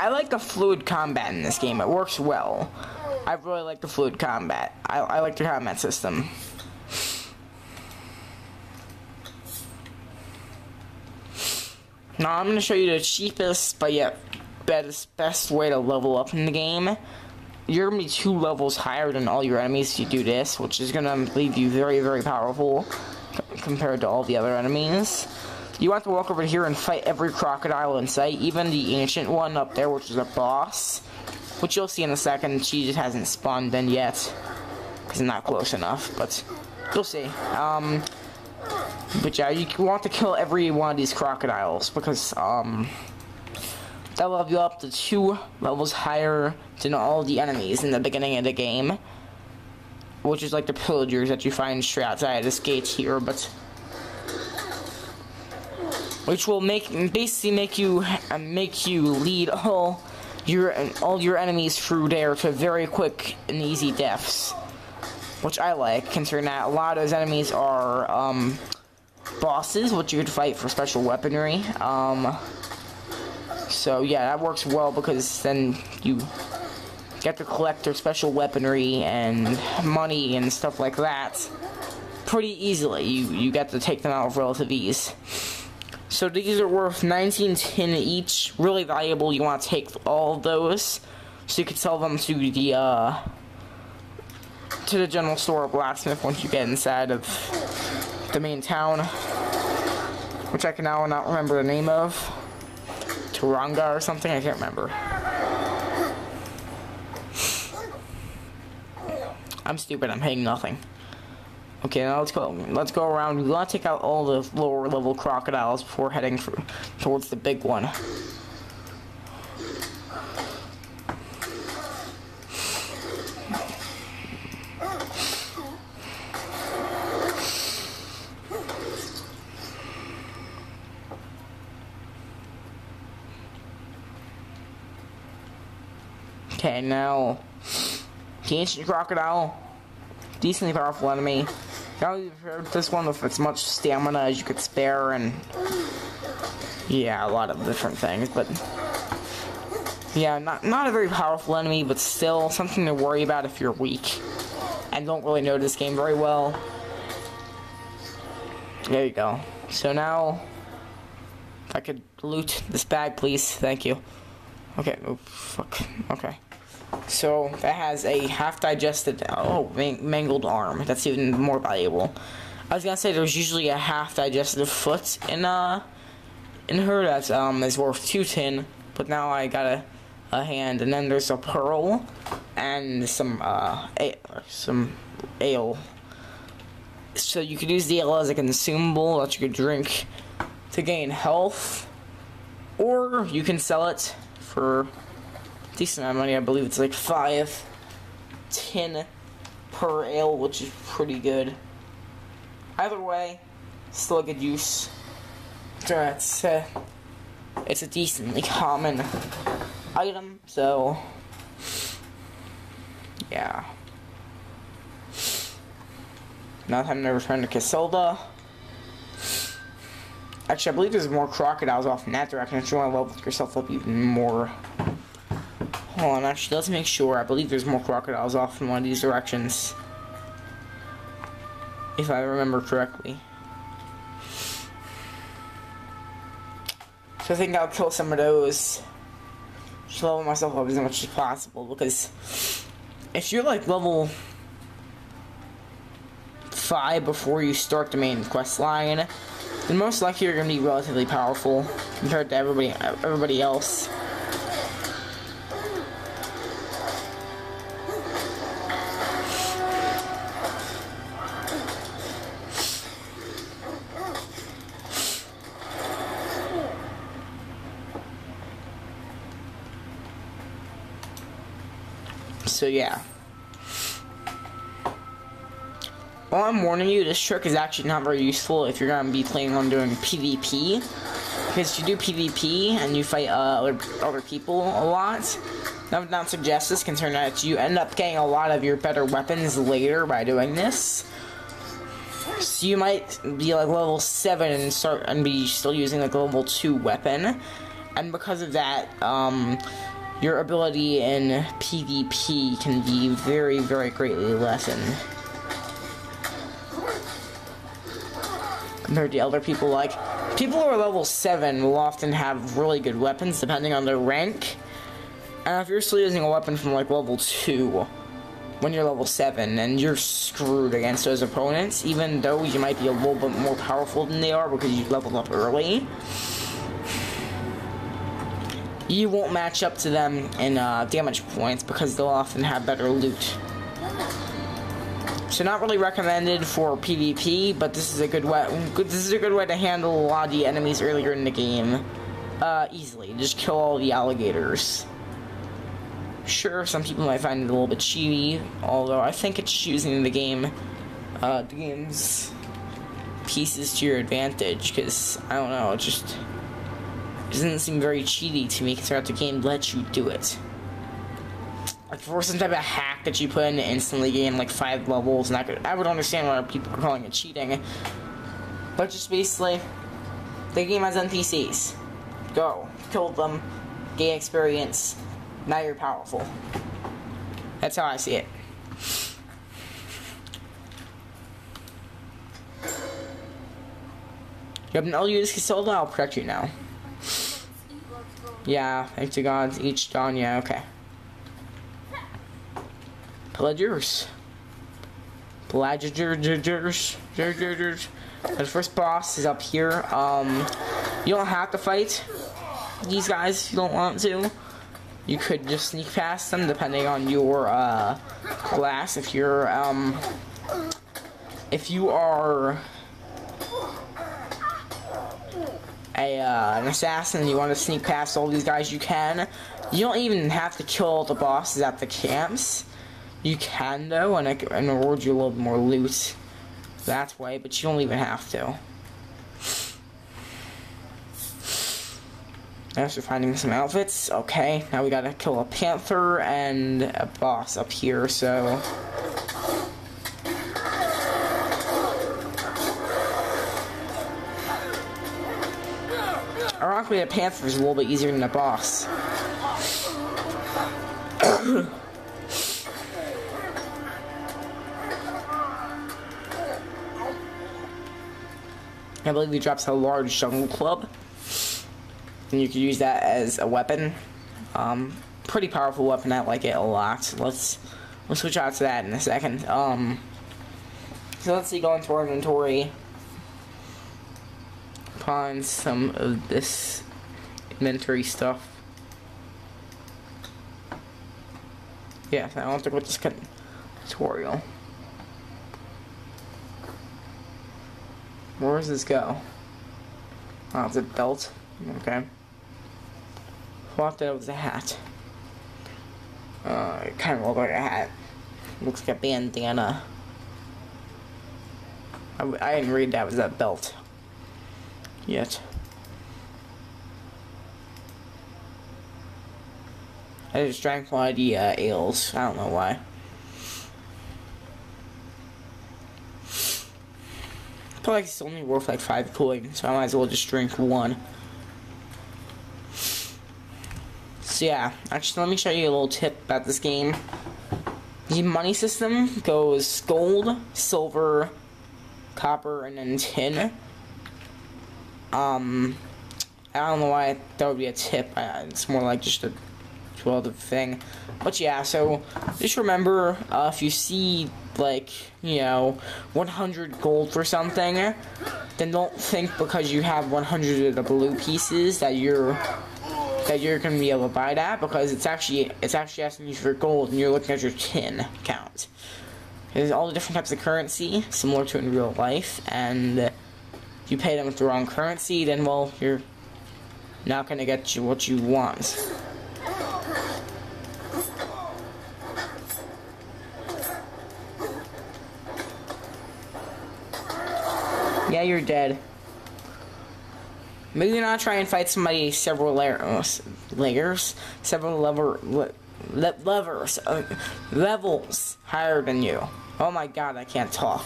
I like the fluid combat in this game. It works well. I really like the fluid combat. I like the combat system. Now I'm going to show you the cheapest, but yet best way to level up in the game. You're going to be 2 levels higher than all your enemies if you do this, which is going to leave you very, very powerful compared to all the other enemies. You want to walk over here and fight every crocodile in sight, even the ancient one up there, which is a boss, which you'll see in a second. She just hasn't spawned in yet, because I'm not close enough, but you'll see. But yeah, you want to kill every one of these crocodiles, because that'll level you up to 2 levels higher than all the enemies in the beginning of the game, which is like the pillagers that you find straight outside this gate here, but which will basically make you lead all your enemies through there to very quick and easy deaths, which I like, considering that a lot of those enemies are bosses, which you could fight for special weaponry. So yeah, that works well because then you get to collect their special weaponry and money and stuff like that pretty easily. You get to take them out with relative ease. So these are worth 19 tin each, really valuable. You want to take all of those so you can sell them to the general store or blacksmith once you get inside of the main town, which I can now not remember the name of. Turanga or something, I can't remember. I'm stupid, I'm hitting nothing. Okay, now let's go around. We want to take out all the lower level crocodiles before heading towards the big one. Okay, now the ancient crocodile, decently powerful enemy. Now you've heard this one with as much stamina as you could spare, and yeah, a lot of different things. But yeah, not a very powerful enemy, but still something to worry about if you're weak and don't really know this game very well. There you go. So now, if I could loot this bag, please. Thank you. Okay. Oh fuck. Okay. So that has a half-digested, mangled arm. That's even more valuable. I was gonna say there's usually a half-digested foot in her that is worth 2 tin, but now I got a hand, and then there's a pearl and some ale. So you could use the ale as a consumable that you could drink to gain health, or you can sell it for decent amount of money. I believe it's like 5 tin per ale, which is pretty good. Either way, still a good use. It's a decently common item, so yeah. Now time to return to Casilda. Actually, I believe there's more crocodiles off in that direction if you want to level yourself up even more. Hold on, actually, let's make sure. I believe there's more crocodiles off in one of these directions, if I remember correctly. So I think I'll kill some of those to level myself up as much as possible, because if you're like level 5 before you start the main quest line, then most likely you're going to be relatively powerful compared to everybody else. So yeah. Well, I'm warning you, this trick is actually not very useful if you're going to be planning on doing PvP. Because if you do PvP and you fight other people a lot, I would not suggest this, considering that you end up getting a lot of your better weapons later by doing this. So you might be like level 7 and be still using like a level 2 weapon. And because of that, your ability in PvP can be very, very greatly lessened. Compared to other people, like, people who are level 7 will often have really good weapons depending on their rank. And if you're still using a weapon from, like, level 2, when you're level 7, and you're screwed against those opponents, even though you might be a little bit more powerful than they are because you leveled up early, you won't match up to them in damage points because they'll often have better loot. So not really recommended for PvP, but this is a good way. This is a good way to handle a lot of the enemies earlier in the game easily. Just kill all the alligators. Sure, some people might find it a little bit cheaty, although I think it's using the game's pieces to your advantage. Because I don't know, it just doesn't seem very cheaty to me, considering the game lets you do it. Like, for some type of hack that you put in to instantly gain like 5 levels, and I would understand why people are calling it cheating. But just basically, the game has NPCs. Go, kill them, gain experience. Now you're powerful. That's how I see it. You have an LU's Casilda, I'll protect you now. Yeah, thanks to gods, each dawn, yeah, okay. Pillagers. Pillagers. The first boss is up here. You don't have to fight these guys if you don't want to. You could just sneak past them depending on your class. If you are an assassin and you want to sneak past all these guys, you can. You don't even have to kill all the bosses at the camps. You can though, and reward you a little bit more loot that way, but you don't even have to. After finding some outfits, okay, now we gotta kill a panther and a boss up here, so... Ironically, a panther is a little bit easier than a boss. I believe he drops a large jungle club. And you could use that as a weapon. Pretty powerful weapon, I like it a lot. Let's switch out to that in a second. So let's see, go into our inventory. Find some of this inventory stuff. Yeah, I don't think we'll just cut tutorial. Where does this go? Oh, it's a belt. Okay. Thought that was a hat. It kind of looked like a hat. Looks like a bandana. I didn't read that was a belt yet. I just drank one of the ales. I don't know why. I feel like it's only worth like 5 coins, so I might as well just drink one. So yeah, actually let me show you a little tip about this game. The money system goes gold, silver, copper, and then tin. I don't know why that would be a tip. It's more like just a 12 thing. But yeah, so just remember, if you see like, you know, 100 gold for something, then don't think because you have 100 of the blue pieces that you're gonna be able to buy that, because it's actually asking you for gold and you're looking at your tin count. There's all the different types of currency, similar to in real life, and if you pay them with the wrong currency, then well, you're not gonna get what you want. Yeah, you're dead. Maybe not try and fight somebody several levels higher than you. Oh my god, I can't talk.